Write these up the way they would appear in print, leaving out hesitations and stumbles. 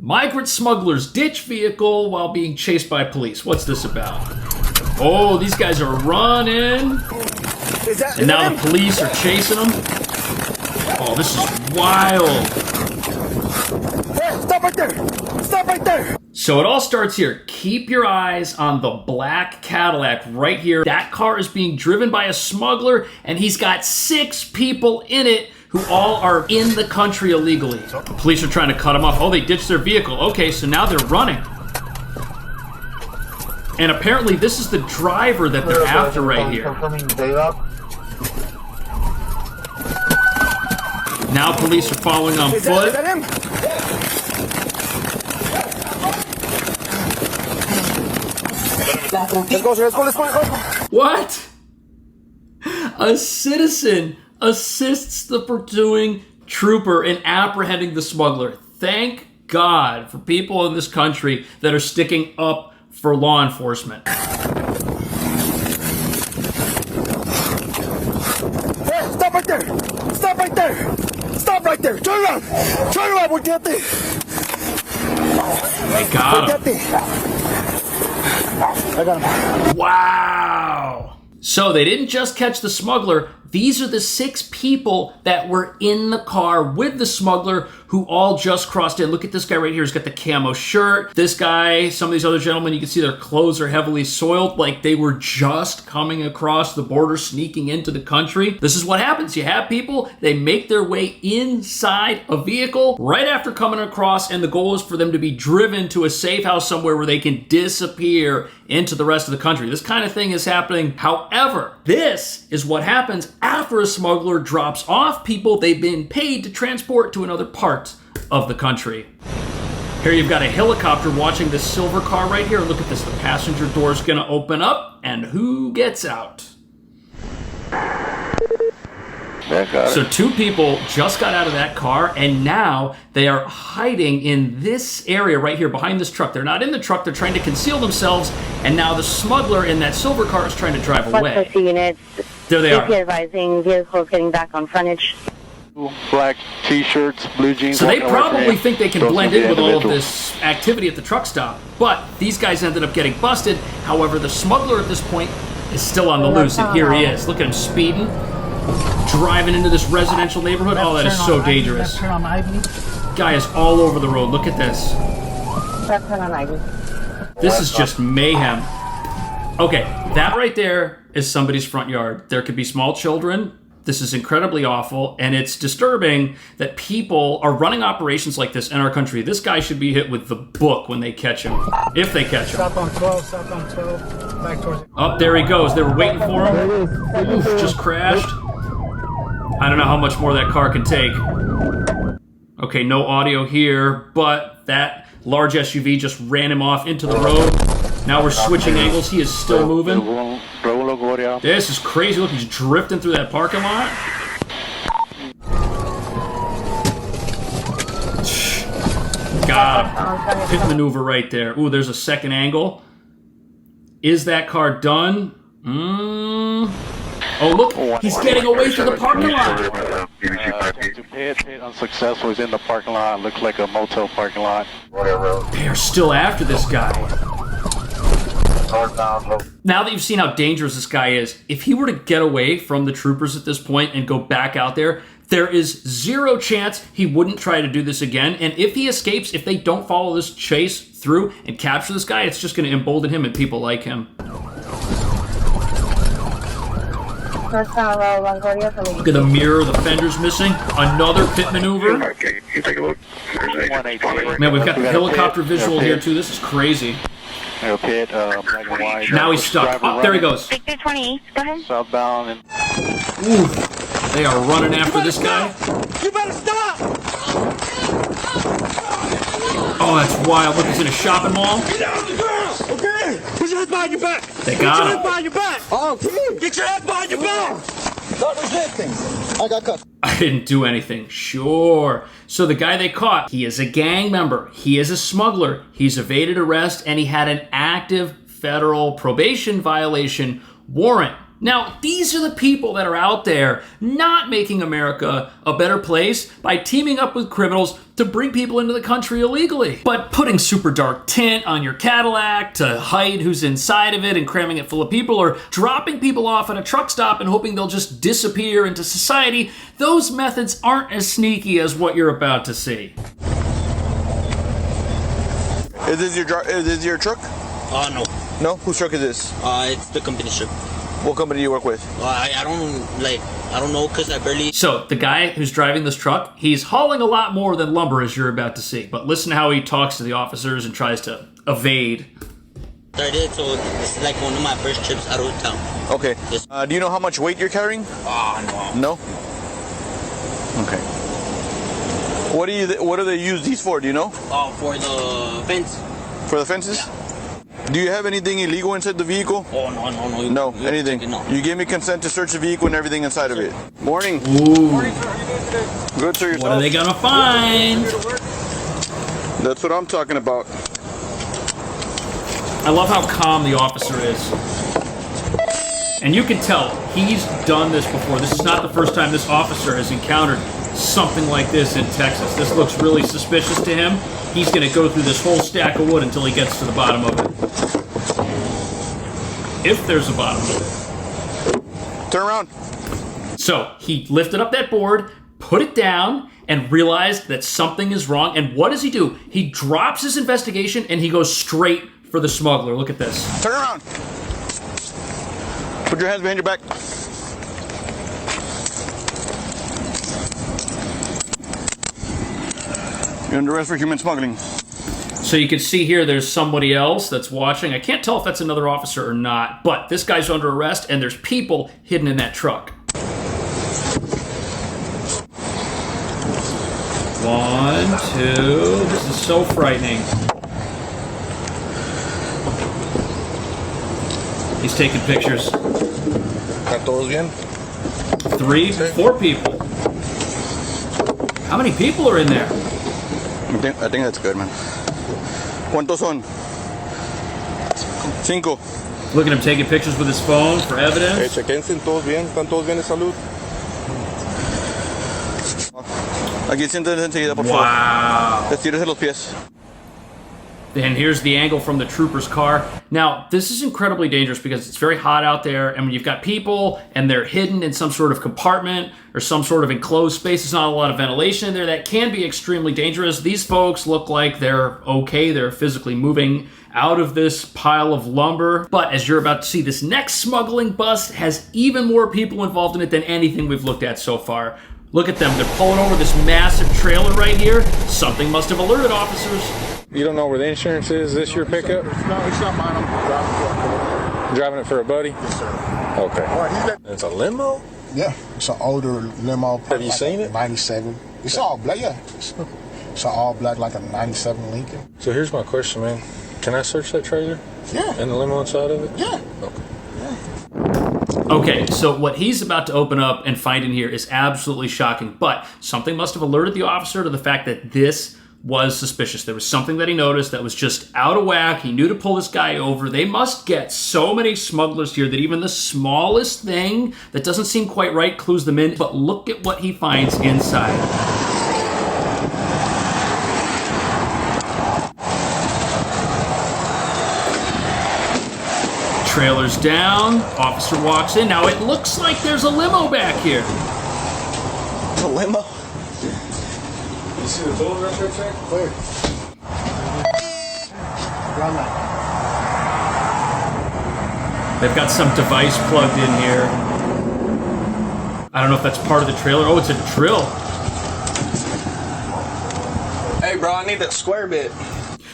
Migrant smugglers ditch vehicle while being chased by police. What's this about? Oh, these guys are running. And now the police are chasing them. Oh, this is wild. Hey, stop right there. Stop right there. So it all starts here. Keep your eyes on the black Cadillac right here. That car is being driven by a smuggler, and he's got 6 people in it who all are in the country illegally. The police are trying to cut them off. Oh, they ditched their vehicle. Okay, so now they're running. And apparently this is the driver that they're after right here. Now police are following on foot. Is that him? Let's go. What? A citizen assists the pursuing trooper in apprehending the smuggler. Thank God for people in this country that are sticking up for law enforcement. Hey, stop right there. Stop right there. Stop right there. Turn around. Turn around. We'll get there. They got him. I got him. Wow. So they didn't just catch the smuggler. These are the 6 people that were in the car with the smuggler who all just crossed in. Look at this guy right here. He's got the camo shirt. This guy, some of these other gentlemen, you can see their clothes are heavily soiled, like they were just coming across the border, sneaking into the country. This is what happens. You have people, they make their way inside a vehicle right after coming across, and the goal is for them to be driven to a safe house somewhere where they can disappear into the rest of the country. This kind of thing is happening. However, this is what happens after a smuggler drops off people they've been paid to transport to another part of the country. Here you've got a helicopter watching this silver car right here. Look at this. The passenger door's gonna open up, and who gets out? So 2 people just got out of that car, and now they are hiding in this area right here behind this truck. They're not in the truck. They're trying to conceal themselves, and now the smuggler in that silver car is trying to drive away. Units. There they are. Advising vehicles getting back on frontage. Black t-shirts, blue jeans. So they probably think they can blend in with all of this activity at the truck stop, but these guys ended up getting busted. However, the smuggler at this point is still on the loose, and here he is. Look at him speeding, driving into this residential neighborhood. Oh, that is so dangerous. Guy is all over the road. Look at this. This is just mayhem. Okay, that right there is somebody's front yard. There could be small children. This is incredibly awful, and it's disturbing that people are running operations like this in our country. This guy should be hit with the book when they catch him, if they catch him. South on 12, back towards... Oh, there he goes. They were waiting for him. Oof, just crashed. I don't know how much more that car can take. Okay, no audio here, but that large SUV just ran him off into the road. Now we're switching angles. He is still moving. This is crazy. Look, he's drifting through that parking lot. Got him. Pit maneuver right there. Ooh, there's a second angle. Is that car done? Oh, look. He's getting away from the parking lot. Pit unsuccessful. He's in the parking lot. Looks like a motel parking lot. They are still after this guy. Now that you've seen how dangerous this guy is, if he were to get away from the troopers at this point and go back out there, there is 0 chance he wouldn't try to do this again. And if he escapes, if they don't follow this chase through and capture this guy, it's just going to embolden him and people like him. Look at the mirror, the fender's missing. Another pit maneuver. Man, we've got the helicopter visual here too. This is crazy. Pit, black and white. Now he's stuck. Oh, there he goes. Victor 28, go ahead. Southbound and... Oof. They are running after this guy. You better stop! Oh, that's wild. Look, he's in a shopping mall. Get down the girls! Okay? Put your hands behind your back! They got him. Get your hands behind your back! Oh, get your hands behind your back! Stop resisting! I got cut. I didn't do anything. Sure. So the guy they caught, he is a gang member. He is a smuggler. He's evaded arrest, and he had an active federal probation violation warrant. Now, these are the people that are out there not making America a better place by teaming up with criminals to bring people into the country illegally. But putting super dark tint on your Cadillac to hide who's inside of it and cramming it full of people, or dropping people off at a truck stop and hoping they'll just disappear into society, those methods aren't as sneaky as what you're about to see. Is this your truck? No. No? Whose truck is this? It's the company's truck. What company do you work with? I don't know, because I barely... So, the guy who's driving this truck, he's hauling a lot more than lumber, as you're about to see. But listen how he talks to the officers and tries to evade. I did, so this is like one of my first trips out of town. Okay. Yes. Do you know how much weight you're carrying? No. No? Okay. What do they use these for, do you know? For the fence. For the fences? Do you have anything illegal inside the vehicle? No. No, anything? No. You gave me consent to search the vehicle and everything inside of it. Morning. Ooh. Good, sir, yourself? What are they gonna find? That's what I'm talking about. I love how calm the officer is. And you can tell he's done this before. This is not the first time this officer has encountered something like this in Texas. This looks really suspicious to him. He's going to go through this whole stack of wood until he gets to the bottom of it. If there's a bottom of it. Turn around. So he lifted up that board, put it down, and realized that something is wrong. And what does he do? He drops his investigation and he goes straight for the smuggler. Look at this. Turn around. Put your hands behind your back. You're under arrest for human smuggling. So you can see here there's somebody else that's watching. I can't tell if that's another officer or not, but this guy's under arrest and there's people hidden in that truck. 1, 2, this is so frightening. He's taking pictures. ¿Está todos bien? 3, 4 people. How many people are in there? I think that's good, man. ¿Cuántos son? 5. Look at him taking pictures with his phone for evidence. Chequense, todos bien, están todos bien de salud. Aquí siéntense enseguida, por favor. Wow. Estírese los pies. And here's the angle from the trooper's car. Now, this is incredibly dangerous because it's very hot out there, and when you've got people and they're hidden in some sort of compartment or some sort of enclosed space, there's not a lot of ventilation in there, that can be extremely dangerous. These folks look like they're okay. They're physically moving out of this pile of lumber. But as you're about to see, this next smuggling bust has even more people involved in it than anything we've looked at so far. Look at them. They're pulling over this massive trailer right here. Something must have alerted officers. You don't know where the insurance is? Is this your pickup? No, it's not mine. I'm driving for a Driving it for a buddy? Yes, sir. Okay. All right, It's a limo? yeah, it's an older limo. Have you seen it? 97. It's all black, yeah. It's all black, like a 97 Lincoln. So here's my question, man. Can I search that trailer? Yeah. And the limo inside of it? Yeah. Okay. Okay, so what he's about to open up and find in here is absolutely shocking, but something must have alerted the officer to the fact that this was suspicious. There was something that he noticed that was just out of whack. He knew to pull this guy over. They must get so many smugglers here that even the smallest thing that doesn't seem quite right clues them in. But look at what he finds inside. Trailer's down. Officer walks in. Now it looks like there's a limo back here. A limo? You see the total right there, check? Clear. Ground line. They've got some device plugged in here. I don't know if that's part of the trailer. Oh, it's a drill. Hey, bro, I need that square bit.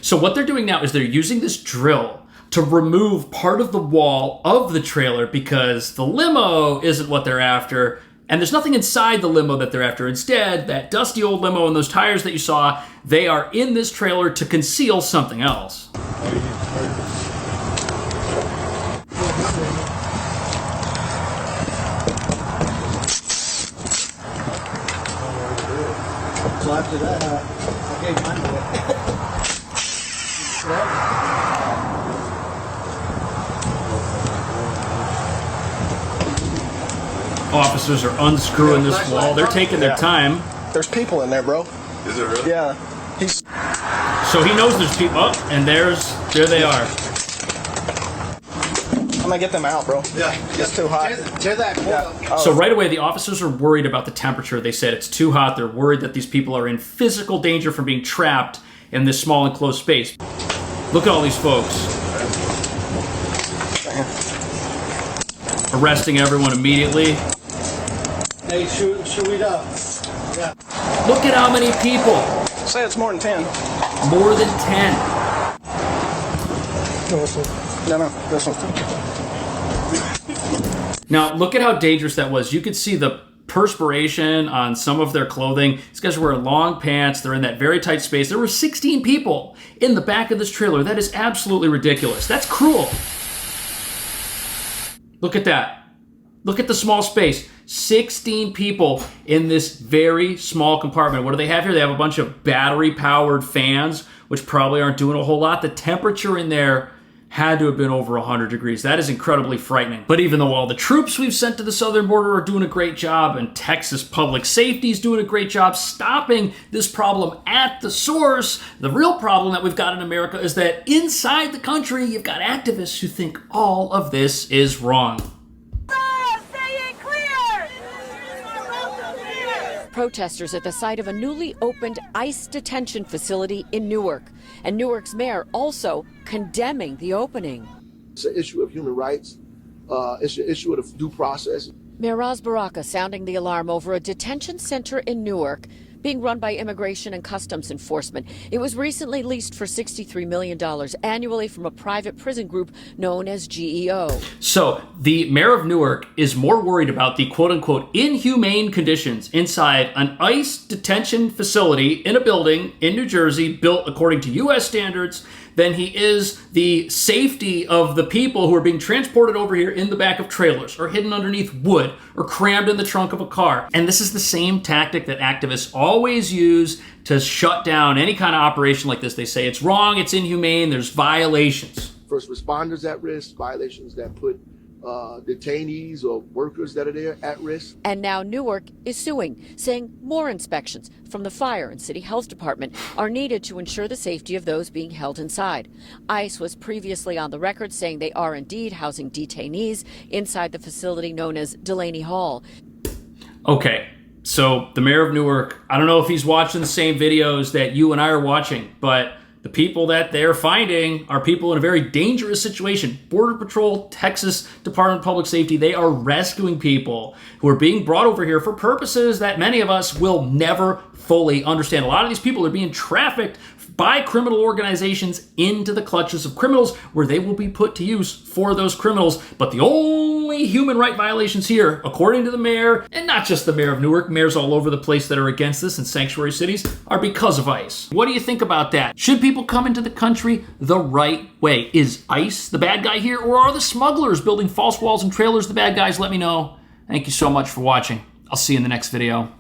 So what they're doing now is they're using this drill to remove part of the wall of the trailer because the limo isn't what they're after. And there's nothing inside the limo that they're after. Instead, that dusty old limo and those tires that you saw, they are in this trailer to conceal something else. So after that, I gave mine away. Officers are unscrewing this wall. They're taking their time. There's people in there, bro. Is it really? Yeah. He's. So he knows there's people. Oh, and there they are. I'm gonna get them out, bro. Yeah. It's too hot. Tear that Yeah. So right away, the officers are worried about the temperature. They said it's too hot. They're worried that these people are in physical danger from being trapped in this small enclosed space. Look at all these folks. Arresting everyone immediately. Hey, shoot it up. Yeah. Look at how many people. Say it's more than 10. More than 10. No, this one. Now, look at how dangerous that was. You could see the perspiration on some of their clothing. These guys were wearing long pants. They're in that very tight space. There were 16 people in the back of this trailer. That is absolutely ridiculous. That's cruel. Look at that. Look at the small space. 16 people in this very small compartment. What do they have here? They have a bunch of battery-powered fans, which probably aren't doing a whole lot. The temperature in there had to have been over 100 degrees. That is incredibly frightening. But even though all the troops we've sent to the southern border are doing a great job, and Texas public safety is doing a great job stopping this problem at the source, the real problem that we've got in America is that inside the country, you've got activists who think all of this is wrong. Protesters at the site of a newly opened ICE detention facility in Newark. And Newark's mayor also condemning the opening. It's an issue of human rights. It's an issue of due process. Mayor Raz Baraka sounding the alarm over a detention center in Newark being run by Immigration and Customs Enforcement. It was recently leased for $63 million annually from a private prison group known as GEO. So the mayor of Newark is more worried about the quote-unquote inhumane conditions inside an ICE detention facility in a building in New Jersey built according to U.S. standards than he is the safety of the people who are being transported over here in the back of trailers or hidden underneath wood or crammed in the trunk of a car. And this is the same tactic that activists always use to shut down any kind of operation like this. They say it's wrong, it's inhumane, there's violations. First responders at risk, violations that put detainees or workers that are there at risk. And now Newark is suing, saying more inspections from the fire and city health department are needed to ensure the safety of those being held inside. ICE was previously on the record saying they are indeed housing detainees inside the facility known as Delaney Hall. Okay, so the mayor of Newark, I don't know if he's watching the same videos that you and I are watching, but the people that they're finding are people in a very dangerous situation. Border Patrol, Texas Department of Public Safety, they are rescuing people who are being brought over here for purposes that many of us will never fully understand. A lot of these people are being trafficked by criminal organizations into the clutches of criminals where they will be put to use for those criminals. But the only human right violations here, according to the mayor, and not just the mayor of Newark, mayors all over the place that are against this in sanctuary cities, are because of ICE. What do you think about that? Should people come into the country the right way? Is ICE the bad guy here, or are the smugglers building false walls and trailers the bad guys? Let me know. Thank you so much for watching. I'll see you in the next video.